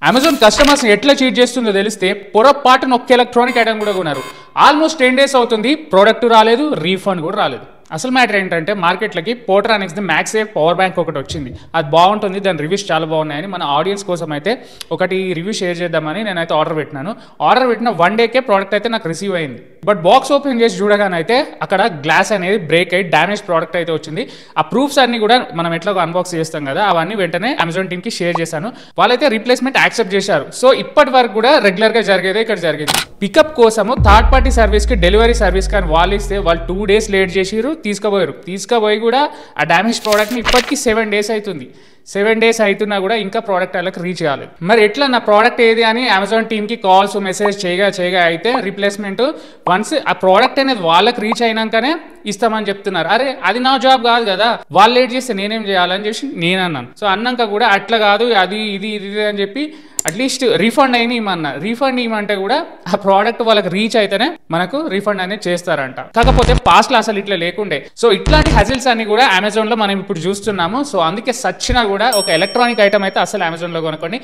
Amazon customers ఎట్లా cheat చేస్తుందో తెలిస్తే పొరపాటున ఒక్క ఎలక్ట్రానిక్ ఐటమ్ కూడా కొన్నారు. ఆల్మోస్ట్ 10 days అవుతుంది, ప్రోడక్ట్ రాలేదు, రీఫండ్ కూడా రాలేదు. అసలు మ్యాటర్ ఏంటంటే మార్కెట్లకి పోర్ట్రానిక్స్ది మ్యాక్సేఫ్ పవర్ బ్యాంక్ ఒకటి వచ్చింది. అది బాగుంటుంది, దాని రివ్యూస్ చాలా బాగున్నాయని మన ఆడియన్స్ కోసం అయితే ఒకటి రివ్యూ షేర్ చేద్దామని నేనైతే ఆర్డర్ పెట్టినాను. ఆర్డర్ పెట్టిన 1 dayకే ప్రోడక్ట్ అయితే నాకు రిసీవ్ అయింది. బట్ బాక్స్ ఓపెన్ చేసి చూడగానైతే అక్కడ గ్లాస్ అనేది బ్రేక్ అయ్యి డ్యామేజ్ ప్రోడక్ట్ అయితే వచ్చింది. ఆ ప్రూఫ్స్ అన్ని కూడా మనం ఎట్లా అన్బాక్స్ చేస్తాం కదా, అవన్నీ వెంటనే అమెజాన్ టీమ్కి షేర్ చేశాను. వాళ్ళైతే రీప్లేస్మెంట్ యాక్సెప్ట్ చేశారు. సో ఇప్పటి వరకు కూడా రెగ్యులర్గా జరిగేదే ఇక్కడ జరిగింది. పికప్ కోసము థర్డ్ పార్టీ సర్వీస్కి డెలివరీ సర్వీస్ కానీ వాళ్ళు ఇస్తే వాళ్ళు 2 days లేట్ చేసిరు, తీసుకుపోయి కూడా ఆ డ్యామేజ్ ప్రోడక్ట్ని ఇప్పటికీ 7 days అవుతుంది. 7 days అవుతున్నా కూడా ఇంకా ప్రోడక్ట్ వాళ్ళకి రీచ్ కాలేదు. మరి ఎట్లా నా ప్రోడక్ట్ ఏది అని అమెజాన్ టీమ్కి కాల్స్ మెసేజ్ చేయగా అయితే రీప్లేస్మెంట్ వన్స్ ఆ ప్రోడక్ట్ అనేది వాళ్ళకి రీచ్ అయినాకనే ఇస్తామని చెప్తున్నారు. అరే అది నా జాబ్ కాదు కదా, వాళ్ళు లేట్ చేస్తే నేనేం చేయాలని చెప్పి నేను అన్నాను. సో అన్నాక కూడా అట్లా కాదు, అది ఇది అని చెప్పి అట్లీస్ట్ రీఫండ్ అయిన ఇమ్మన్నా. రీఫండ్ ఇవ్వమంటే కూడా ఆ ప్రోడక్ట్ వాళ్ళకి రీచ్ అయితేనే మనకు రీఫండ్ అనేది చేస్తారంట. కాకపోతే పాస్ట్ లో అసలు ఇట్లా లేకుండే. సో ఇట్లాంటి హజిల్స్ అన్ని కూడా అమెజాన్ లో మనం ఇప్పుడు చూస్తున్నాము. సో అందుకే సచ్చినా కూడా ఒక ఎలక్ట్రానిక్ ఐటమ్ అయితే అసలు అమెజాన్ లో కొనుక్కోండి.